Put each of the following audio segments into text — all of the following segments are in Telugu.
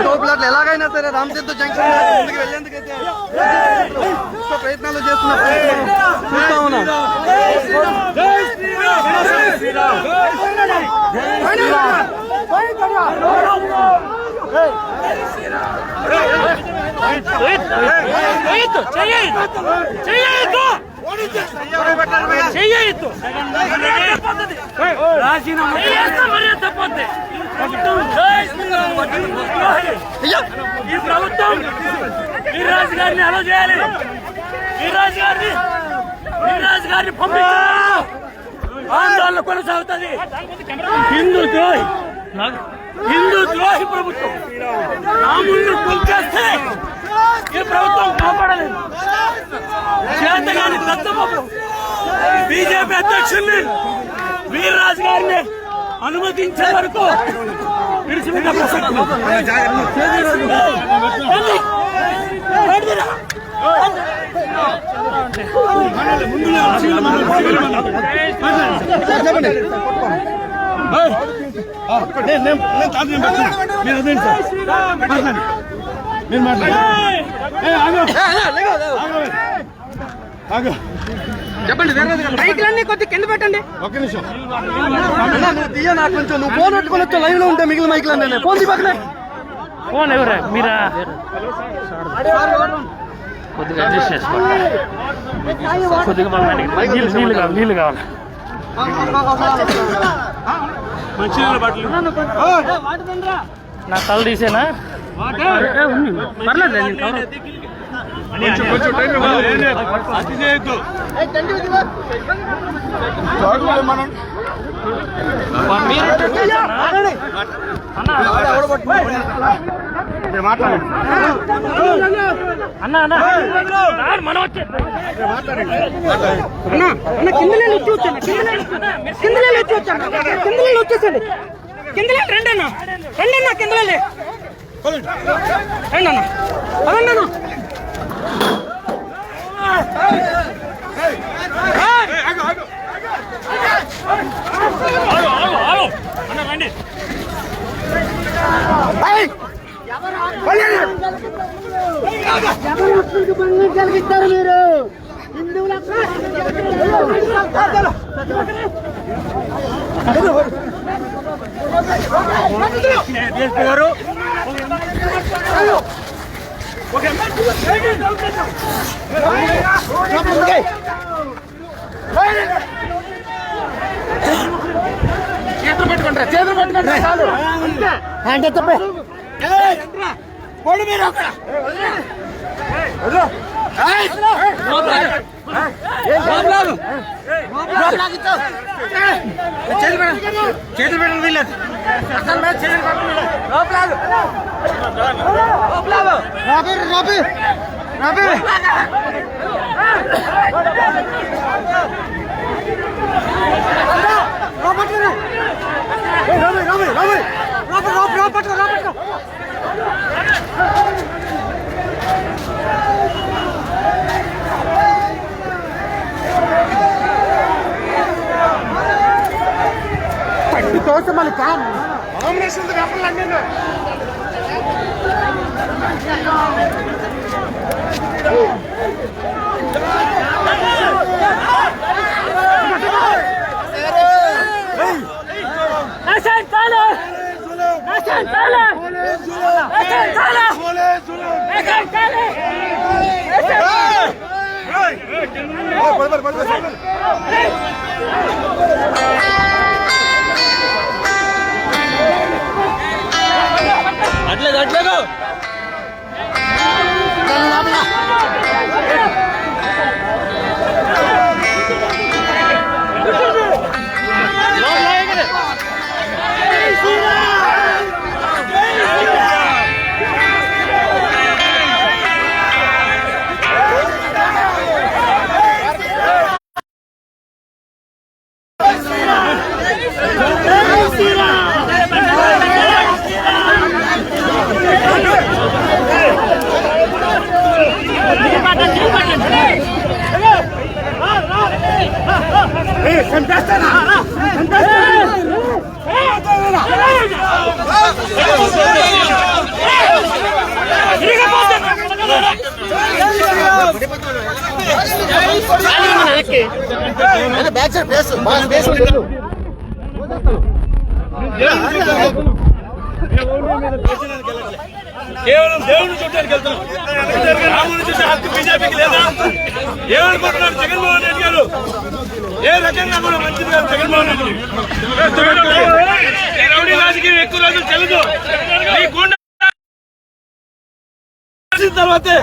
తోపులాట్లు ఎలాగైనా సరే రామచంద్ర జంక్షన్ ముందుకు వెళ్లేందుకైతే ప్రయత్నాలు చేస్తున్నా చూస్తా ఉన్నాం. ఈ ప్రభుత్వం వీర్రాజు గారిని అలో చేయాలి. వీర్రాజు గారిని పంపించాలి. ఆందోళన కొనసాగుతుంది. హిందూ ద్రోహి ప్రభుత్వం రాముడిని కొలిచేస్తే ఈ ప్రభుత్వం కాపాడలేదు. చేతగాని దత్తబాబు బీజేపీ అధ్యక్షుడిని వీర్రాజు గారిని అనుమతించే వరకు విడిచిపెట్టే ప్రసక్తి చెప్పండి. మైకులన్నీ కొద్ది కింద పెట్టండి. ఒక్క నిమిషం నాకు కొంచెం నువ్వు ఫోన్ పెట్టుకుని వచ్చా లైవ్ లో ఉంటే మిగిలిన మైకులన్నీ ఫోన్ పక్కనే ఫోన్ ఎవరా మీరా కొద్దిగా అడ్జస్ట్ చేసుకోండి. కొద్దిగా నీళ్ళు కావాలి. నా తల తీసేనా పర్లేదు. అన్న మనం వచ్చే కిందలే వచ్చేసండి కిందలే రండి అన్న కిందలే రండి అన్న పదండి అన్న రండి కలిగిస్తారు మీరు హిందువుల చేతులు పట్టుకుంటారా చాలు అంటే తప్పే కోడి మీరు అక్కడ చేతులు పెట్టడం వీళ్ళది పట్టి కోసం మళ్ళీ కాంబినేషన్ అన్నీ అట్లేదు బ్యాక్ సైడ్ ప్లేస్ కేవలం దేవుడిని చూడడానికి వెళ్తున్నాం. రాముని చూసే హక్కు బీజేపీకి లేదా? ఏమనుకుంటున్నారు జగన్మోహన్ రెడ్డి గారు? ఏ రకంగా కూడా మంచిది కాదు జగన్మోహన్ రెడ్డి. రౌడీ రాజకీయం ఎక్కువ రోజులు చెల్లదు. ఈ గుండా తర్వాతే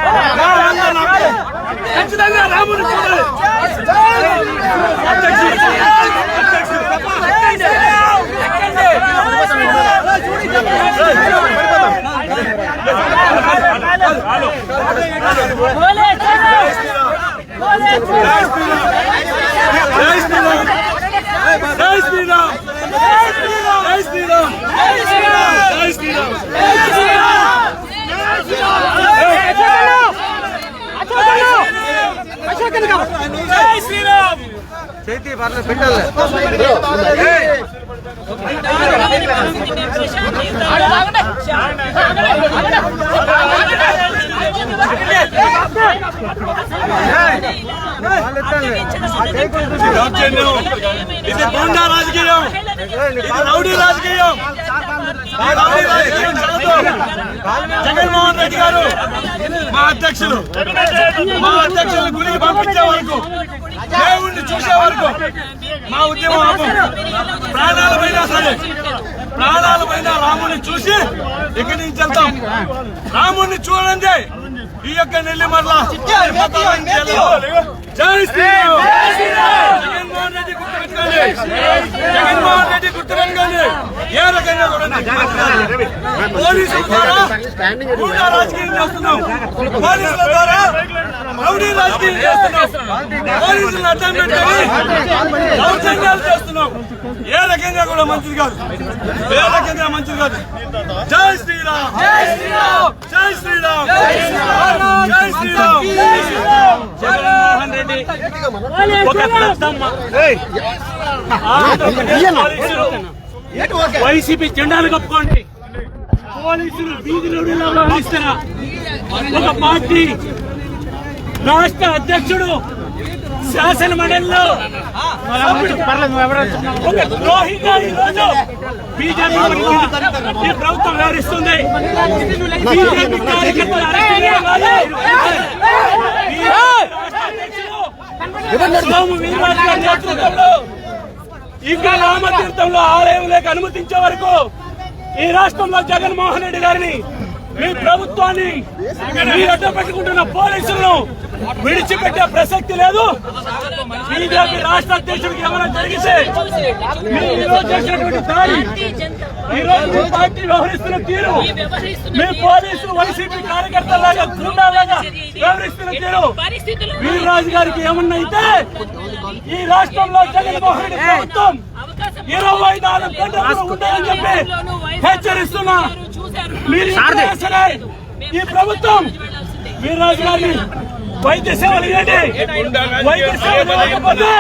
ఖచ్చితంగా రాముని చూడాలి. చేతి పర్లేదు పెట్టాలి ఇది గూండా రాజకీయం, ఇది రౌడీ రాజకీయం. జగన్మోహన్ రెడ్డి గారు మా అధ్యక్షులు గురికి పంపించే వరకు, దేవుణ్ణి చూసే వరకు మా ఉద్యమం ప్రాణాలమైనా సరే, ప్రాణాలమైనా రాముని చూసి ఇక్కడి నుంచి వెళ్తాం. రాముణ్ణి చూడండి, ఈ యొక్క నెల్లిమర్ల జై శ్రీరామ్. జగన్మోహన్ రెడ్డి గుర్తుపెట్టుకోండి, జగన్మోహన్ రెడ్డి గుర్తుపెట్టుకోండి. ఏ రకంగా కూడా పోలీసుల ద్వారా గూండా రాజకీయం చేస్తున్నాం, పోలీసుల ద్వారా రౌడీ రాజకీయం చేస్తున్నాం, పోలీసులను అడ్డం పెట్టుకొని దౌర్జన్యాలు చేస్తున్నాం. ఏ రకంగా కూడా మంచిది కాదు, ఏ రకంగా మంచిది కాదు. జై శ్రీరామ్, జై శ్రీరామ్, జై శ్రీరామ్, జై శ్రీరామ్, జై శ్రీరామ్. జగన్మోహన్ రెడ్డి ఒక పెద్దమ్మ వైసీపీ జెండాలు కప్పుకోండి, పోలీసులు వీధిలో వ్యవహరిస్తారా? ఒక పార్టీ రాష్ట్ర అధ్యక్షుడు శాసన మండలిలో ఒక ద్రోహిగా ఈరోజు బీజేపీ ఈ ప్రభుత్వం వ్యవహరిస్తుంది. బీజేపీ కార్యకర్తలు అరెస్ట్ చేయడం కాదు. సోము వీర్రాజు గారి నేతృత్వంలో ఇంకా రామతీర్థంలో ఆలయంలోకి అనుమతించే వరకు ఈ రాష్ట్రంలో జగన్మోహన్ రెడ్డి గారిని, మీ ప్రభుత్వాన్ని, మీరు అడ్డం పెట్టుకుంటున్న పోలీసులను విడిచిపెట్టే ప్రసక్తి లేదు. బీజేపీ రాష్ట్ర అధ్యక్షుడికి ఏమైనా జరిగితే మీరు ఈరోజు చేసినటువంటి దాడి, ఈరోజు మీ పార్టీ వ్యవహరిస్తున్న తీరు, మీ పోలీసులు వైసీపీ కార్యకర్తలాగా గుండాలాగా వ్యవహరిస్తున్న తీరు, వీర్రాజు గారికి ఏమన్నా అయితే ఈ రాష్ట్రంలో జగన్మోహన్ రెడ్డి ప్రభుత్వం 24 గంటలు ఉంటాయని చెప్పి హెచ్చరిస్తున్నా. మీరు సరే ఈ ప్రభుత్వం వీర్రాజు గారిని వైద్య సేవలు ఇవ్వండి, వైద్య సేవలు ఇవ్వకపోతే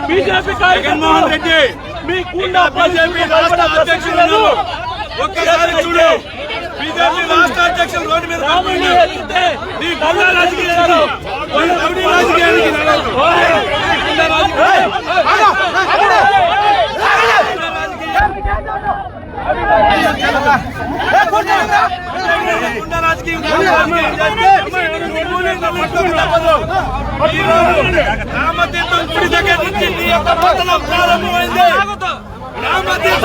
బీజేపీ జగన్మోహన్ రెడ్డి మీ గుండా బీజేపీ రాష్ట్ర అధ్యక్షులను ఒక్కసారి చూడు. బీజేపీ రాష్ట్ర అధ్యక్షులు రోడ్డు మీద నీ గుండా రాజకీయాలు, రౌడీ రాజకీయానికి రామతీర్థం గుడి దగ్గర నుంచి నీ యొక్క పతనం ప్రారంభమైంది. రామతీర్థం